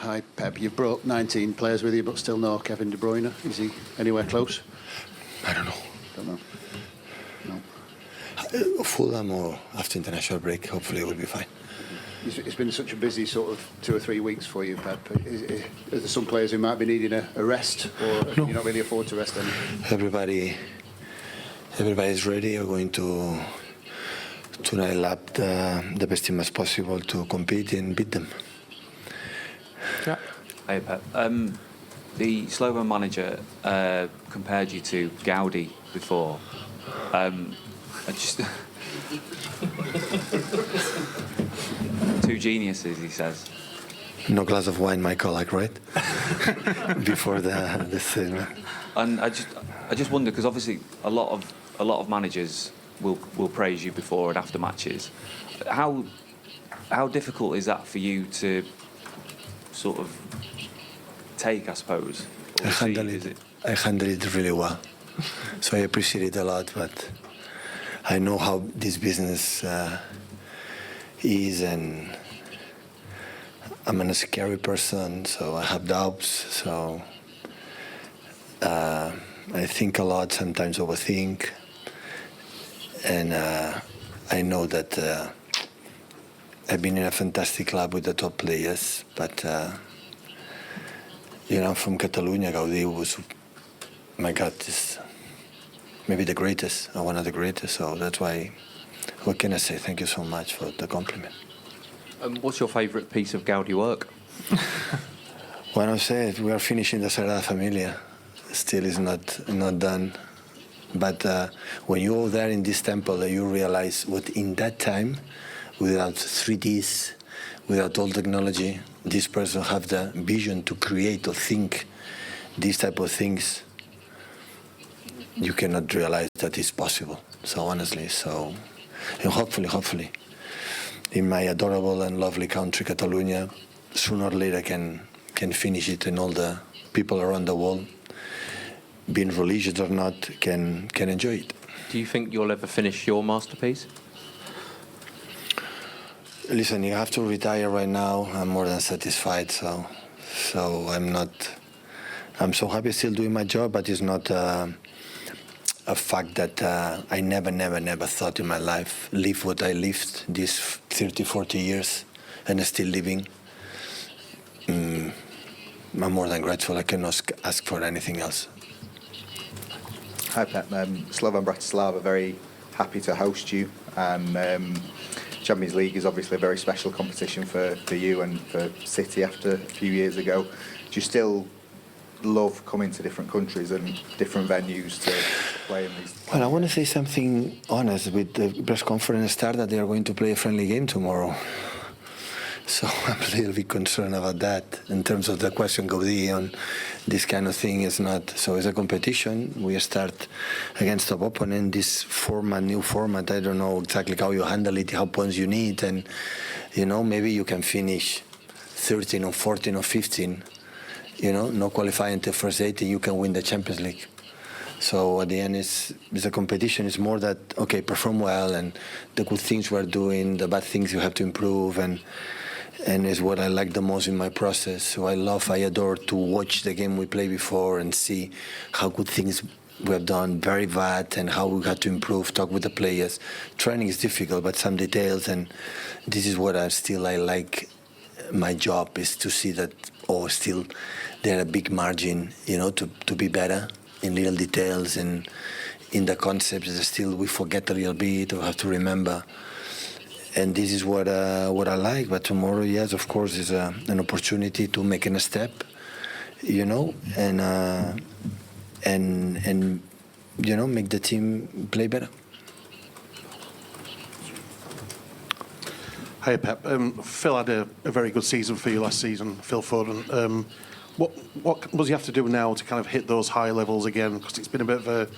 Hi, Pep. You've brought 19 players with you, but still no Kevin De Bruyne. Is he anywhere close? I don't know. Don't know. No. Fulham or after international break, hopefully it will be fine. It's been such a busy sort of 2 or 3 weeks for you, Pep. Are there some players who might be needing a rest, or No. you're not really afford to rest any? Everybody's ready. We're going to nail up the best team as possible to compete and beat them. Yeah. Hey Pep. The Slovan manager compared you to Gaudi before. I just two geniuses, he says. No glass of wine, my colleague, right? Before the thing. And I just wonder, because obviously a lot of managers will praise you before and after matches. How difficult is that for you to sort of take, I suppose? I handle it really well, so I appreciate it a lot. But I know how this business is, and I'm a scary person, so I have doubts. So I think a lot, sometimes overthink, and I know that I've been in a fantastic club with the top players, but I'm from Catalonia. Gaudi was, my God, is maybe the greatest, or one of the greatest. So that's why, what can I say? Thank you so much for the compliment. What's your favourite piece of Gaudi work? When I said we are finishing the Sagrada Familia, still is not done. But when you go there in this temple, you realize what in that time, without 3Ds, without all technology, this person have the vision to create or think these type of things. You cannot realize that it's possible. So honestly, and hopefully, in my adorable and lovely country, Catalonia, sooner or later can finish it, and all the people around the world, being religious or not, can enjoy it. Do you think you'll ever finish your masterpiece? Listen, you have to retire right now. I'm more than satisfied, so I'm so happy still doing my job, but it's not a fact that I never thought in my life live what I lived these 30, 40 years and still living. I'm more than grateful. I cannot ask for anything else. Hi Pep, Slovan Bratislava very happy to host you. Champions League is obviously a very special competition for you and for City after a few years ago. Do you still love coming to different countries and different venues to play in these? Well, I want to say something honest. With the press conference start that they are going to play a friendly game tomorrow. So I'm a little bit concerned about that. In terms of the question, Gaudi, on this kind of thing is not. So it's a competition. We start against top opponent. This format, new format, I don't know exactly how you handle it, how points you need. And, maybe you can finish 13 or 14 or 15, no qualifying until first 18, you can win the Champions League. So at the end, it's a competition. It's more that, okay, perform well, and the good things we're doing, the bad things you have to improve, and is what I like the most in my process. So I adore to watch the game we played before and see how good things we have done, very bad, and how we had to improve, talk with the players. Training is difficult, but some details, and this is what I like. My job is to see that, still there a big margin, to be better in little details and in the concepts. Still we forget a little bit, or have to remember. And this is what I like. But tomorrow, yes, of course, is an opportunity to make a step, and make the team play better. Hey Pep, Phil had a very good season for you last season, Phil Foden. What does he have to do now to kind of hit those high levels again? Because it's been a bit of a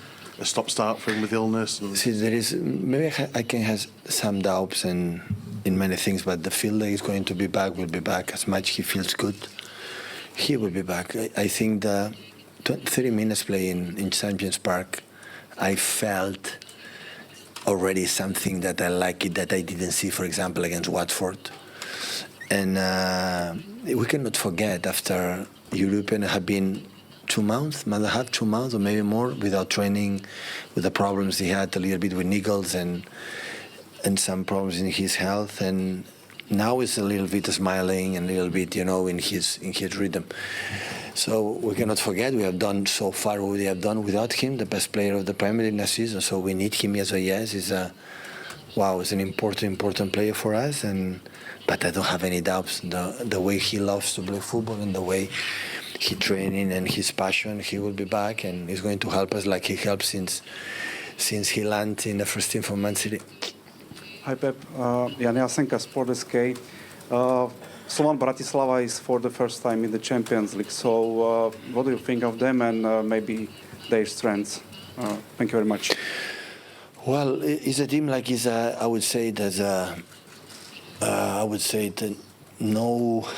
stop-start for him with illness. See, there is maybe I can have some doubts in many things, but the feel that he's going to be back will be back. As much he feels good, he will be back. I think the 30 minutes play in Champions Park, I felt already something that I like it that I didn't see, for example, against Watford. And we cannot forget, after European have been 2 months, might have 2 months or maybe more without training, with the problems he had a little bit with Nichols and some problems in his health, and now he's a little bit smiling and a little bit, in his rhythm. So we cannot forget, we have done so far what we have done without him, the best player of the Premier League last season. So we need him as a yes. He's an important player for us. But I don't have any doubts. The way he loves to play football and the way he training and his passion, he will be back and he's going to help us like he helped since he landed in the first team for Man City. Hi Pep, Jan Jasenka, Sport SK. Slovan Bratislava is for the first time in the Champions League. So what do you think of them and maybe their strengths? Thank you very much. Well, it's a team like I would say that no.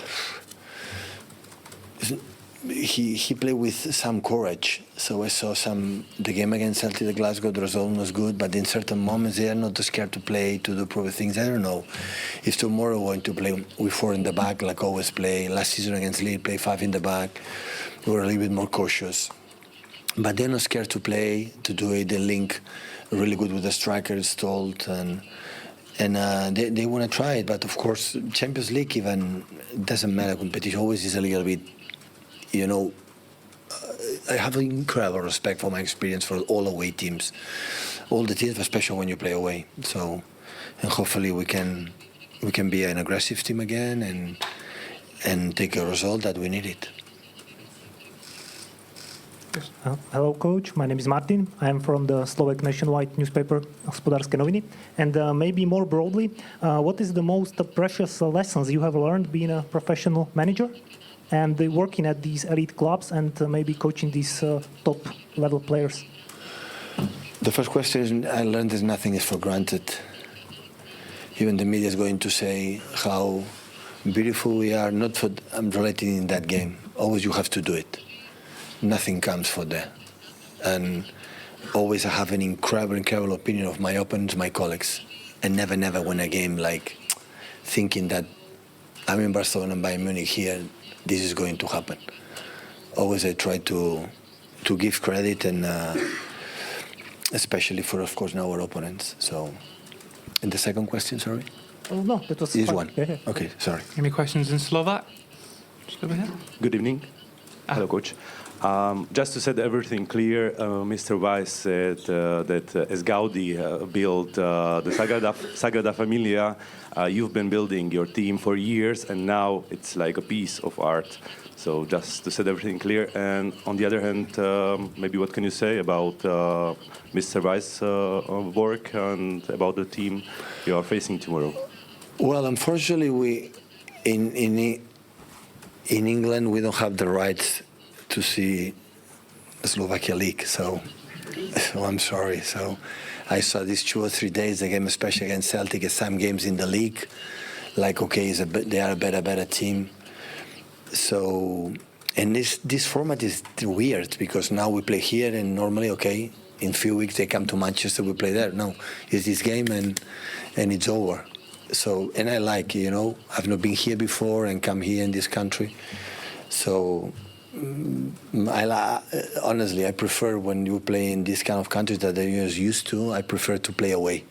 He played with some courage. So I saw the game against Celtic, the Glasgow, the result was good, but in certain moments they are not scared to play, to do prove things. I don't know if tomorrow we're going to play with 4 in the back, like always play. Last season against Leeds, play 5 in the back. We were a little bit more cautious. But they're not scared to play, to do it. They link really good with the strikers, Stolt, and they want to try it. But of course, Champions League, even doesn't matter. Competition always is a little bit, I have an incredible respect for my experience for all away teams, all the teams, especially when you play away. So, and hopefully we can be an aggressive team again and take a result that we needed. Hello, Coach. My name is Martin. I am from the Slovak nationwide newspaper Hospodárske noviny. And maybe more broadly, what is the most precious lessons you have learned being a professional manager and working at these elite clubs and maybe coaching these top-level players? The first question is, I learned that nothing is for granted. Even the media is going to say how beautiful we are. Not for I'm relating in that game. Always you have to do it. Nothing comes for that. And always I have an incredible opinion of my opponents, my colleagues. And never win a game like thinking that I'm in Barcelona and Bayern Munich here, this is going to happen. Always I try to give credit and especially for, of course, our opponents. So, and the second question, sorry? Oh, no, that was This fine. one? Yeah. Okay, sorry. Any questions in Slovak? Just over here. Good evening. Hello, Coach. Just to set everything clear, Mr. Weiss said that as Gaudi built the Sagrada Familia, you've been building your team for years, and now it's like a piece of art. So just to set everything clear. And on the other hand, maybe what can you say about Mr. Weiss' work and about the team you are facing tomorrow? Well, unfortunately, in England, we don't have the rights to see the Slovakia League, so I'm sorry. So I saw these 2 or 3 days, the game, especially against Celtic, and some games in the league, like, okay, they are a better team. So, and this format is weird, because now we play here, and normally, okay, in a few weeks they come to Manchester, we play there. No, it's this game, and it's over. So, and I like, I've not been here before and come here in this country. So, honestly, I prefer when you play in these kind of countries that they're used to, I prefer to play away,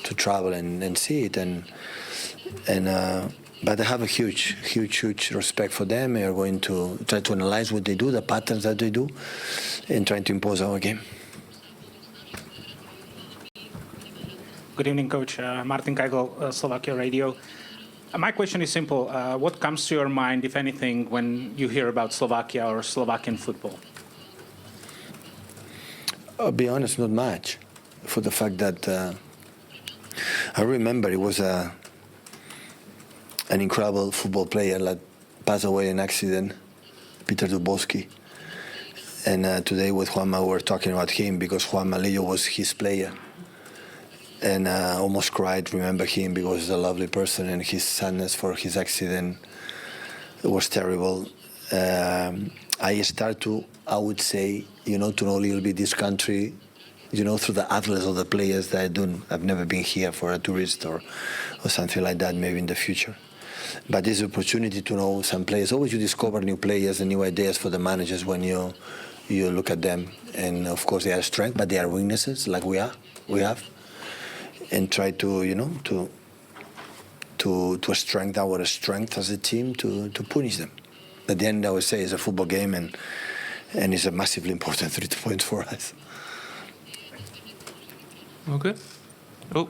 to travel and see it. But I have a huge respect for them. We are going to try to analyze what they do, the patterns that they do, and trying to impose our game. Good evening, Coach. Martin Kajgl, Slovakia Radio. My question is simple. What comes to your mind, if anything, when you hear about Slovakia or Slovakian football? I'll be honest, not much. For the fact that I remember it was an incredible football player that passed away in an accident, Peter Dubowski. And today with Juanma we were talking about him, because Juan Malillo was his player. And almost cried, remember him, because he's a lovely person, and his sadness for his accident was terrible. I start to, I would say, to know a little bit this country, through the athletes or the players that I've never been here for a tourist or something like that, maybe in the future. But there's an opportunity to know some players. Always you discover new players and new ideas for the managers when you look at them. And of course they are strength, but they are weaknesses, like we have, and try to strengthen our strength as a team to punish them. At the end, I would say it's a football game, and it's a massively important 3 points for us. Okay. Oh.